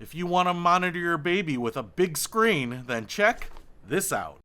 If you want to monitor your baby with a big screen, then check this out.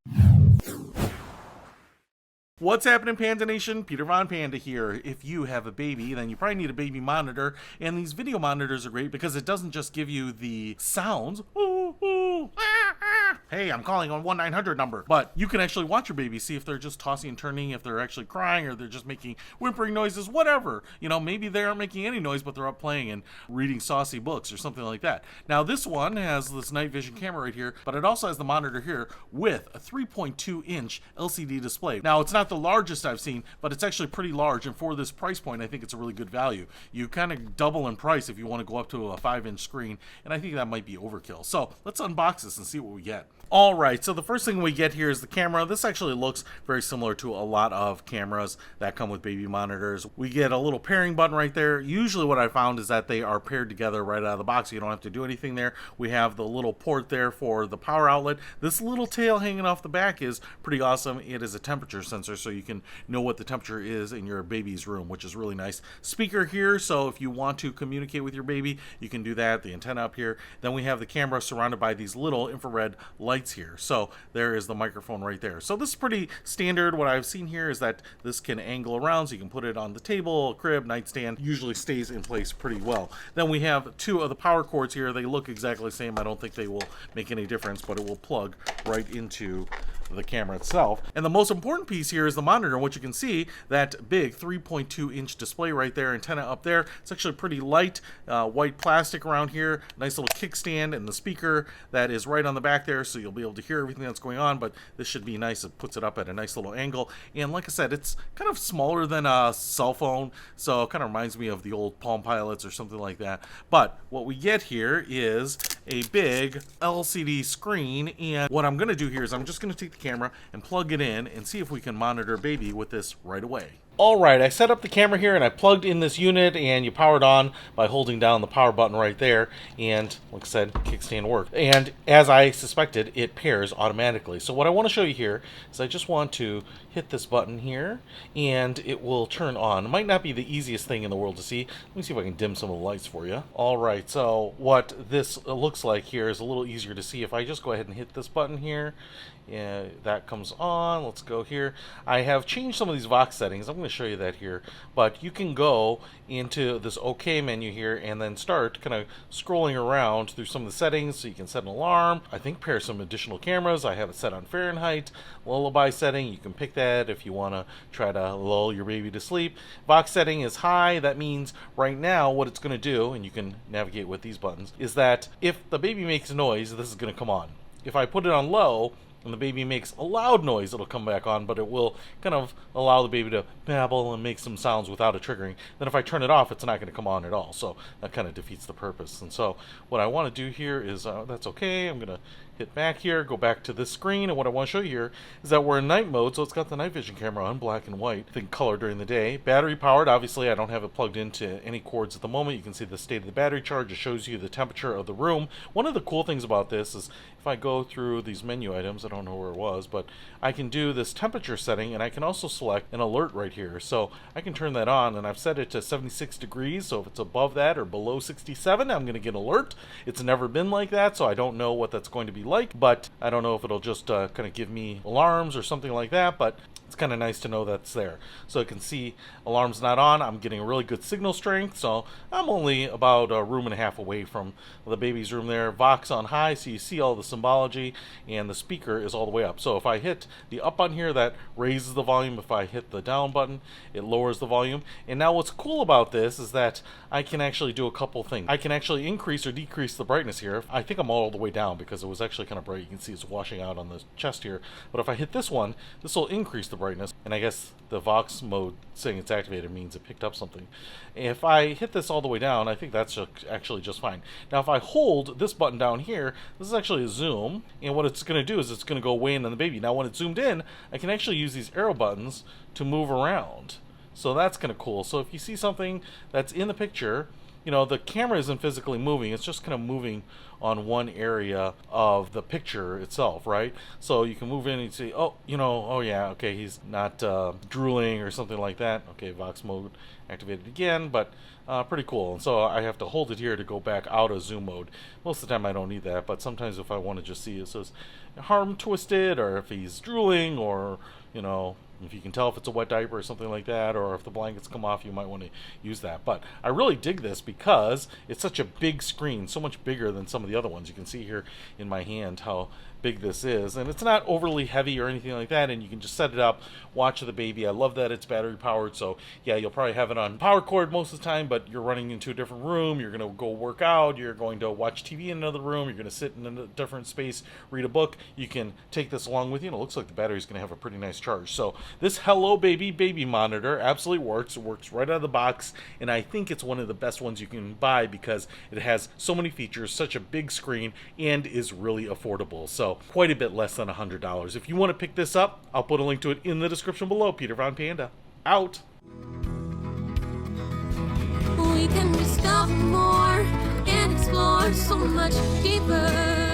What's happening, Panda Nation? Peter Von Panda here. If you have a baby, then you probably need a baby monitor, and these video monitors are great because it doesn't just give you the sounds, ooh, ooh, ah, ah. Hey, I'm calling on 1-900 number, but you can actually watch your baby, see if they're just tossing and turning, if they're actually crying, or they're just making whimpering noises, whatever. You know, maybe they aren't making any noise, but they're up playing and reading saucy books or something like that. Now, this one has this night vision camera right here, but it also has the monitor here with a 3.2-inch LCD display. Now, it's not the largest I've seen, but it's actually pretty large, and for this price point I think it's a really good value. You kind of double in price if you want to go up to a 5-inch screen, and I think that might be overkill. So let's unbox this and see what we get. Alright, so the first thing we get here is the camera. This actually looks very similar to a lot of cameras that come with baby monitors. We get a little pairing button right there. Usually what I found is that they are paired together right out of the box. You don't have to do anything there. We have the little port there for the power outlet. This little tail hanging off the back is pretty awesome. It is a temperature sensor, so you can know what the temperature is in your baby's room, which is really nice. Speaker here, so if you want to communicate with your baby, you can do that. The antenna up here. Then we have the camera surrounded by these little infrared lights here. So there is the microphone right there. So this is pretty standard. What I've seen here is that this can angle around, so you can put it on the table, crib, nightstand. Usually stays in place pretty well. Then we have two of the power cords here. They look exactly the same. I don't think they will make any difference, but it will plug right into the camera itself. And the most important piece here is the monitor, in which you can see that big 3.2-inch display right there, antenna up there. It's actually pretty light, white plastic around here, nice little kickstand, and the speaker that is right on the back there, so you'll be able to hear everything that's going on, but this should be nice. It puts it up at a nice little angle, and like I said, it's kind of smaller than a cell phone, so it kind of reminds me of the old Palm Pilots or something like that. But what we get here is a big LCD screen, and what I'm going to do here is I'm just going to take the camera and plug it in and see if we can monitor baby with this right away. Alright, I set up the camera here and I plugged in this unit, and you power it on by holding down the power button right there, and like I said, kickstand worked. And as I suspected, it pairs automatically. So what I want to show you here is I just want to hit this button here and it will turn on. It might not be the easiest thing in the world to see. Let me see if I can dim some of the lights for you. Alright, so what this looks like here is a little easier to see. If I just go ahead and hit this button here, yeah, that comes on. Let's go here. I have changed some of these Vox settings. I'm going to show you that here, but you can go into this OK menu here and then start kind of scrolling around through some of the settings, so you can set an alarm. I think pair some additional cameras. I have it set on Fahrenheit, lullaby setting. You can pick that if you want to try to lull your baby to sleep. Vox setting is high. That means right now what it's going to do, and you can navigate with these buttons, is that if the baby makes noise, this is going to come on. If I put it on low, when the baby makes a loud noise, it'll come back on, but it will kind of allow the baby to babble and make some sounds without it triggering. Then if I turn it off, it's not going to come on at all, so that kind of defeats the purpose. And so what I want to do here is, that's okay, I'm going to hit back here, go back to this screen, and what I want to show you here is that we're in night mode, so it's got the night vision camera on, black and white, think color during the day. Battery powered, obviously I don't have it plugged into any cords at the moment. You can see the state of the battery charge. It shows you the temperature of the room. One of the cool things about this is if I go through these menu items, I don't know where it was, but I can do this temperature setting, and I can also select an alert right here. So I can turn that on, and I've set it to 76 degrees, so if it's above that or below 67, I'm going to get an alert. It's never been like that, so I don't know what that's going to be like, but I don't know if it'll just kind of give me alarms or something like that, but it's kind of nice to know that's there. So I can see alarm's not on. I'm getting a really good signal strength, so I'm only about a room and a half away from the baby's room there. Vox on high, so you see all the symbology, and the speaker is all the way up. So if I hit the up button here, that raises the volume. If I hit the down button, it lowers the volume. And now what's cool about this is that I can actually do a couple things. I can actually increase or decrease the brightness here. I think I'm all the way down because it was actually kind of bright. You can see it's washing out on the chest here. But if I hit this one, this will increase the brightness, and I guess the Vox mode saying it's activated means it picked up something. If I hit this all the way down, I think that's actually just fine. Now if I hold this button down here, this is actually a zoom, and what it's going to do is it's going to go way in on the baby. Now when it's zoomed in, I can actually use these arrow buttons to move around. So that's kind of cool. So if you see something that's in the picture you know, the camera isn't physically moving, it's just kind of moving on one area of the picture itself, right? So you can move in and see, oh, you know, oh yeah, okay, he's not drooling or something like that. Okay, Vox mode activated again, but pretty cool. And so I have to hold it here to go back out of zoom mode. Most of the time I don't need that, but sometimes if I want to just see it says arm twisted, or if he's drooling, or, you know, if you can tell if it's a wet diaper or something like that, or if the blankets come off, you might want to use that. But I really dig this because it's such a big screen, so much bigger than some of the other ones. You can see here in my hand how big this is, and it's not overly heavy or anything like that, and you can just set it up, watch the baby. I love that it's battery powered, so yeah, you'll probably have it on power cord most of the time, but you're running into a different room, you're going to go work out, you're going to watch TV in another room, you're going to sit in a different space, read a book. You can take this along with you, and it looks like the battery's going to have a pretty nice charge. So this HelloBaby baby monitor absolutely works. It works right out of the box, and I think it's one of the best ones you can buy because it has so many features, such a big screen, and is really affordable. So quite a bit less than $100. If you want to pick this up, I'll put a link to it in the description below. Peter Von Panda, out. We can discover more and explore so much deeper.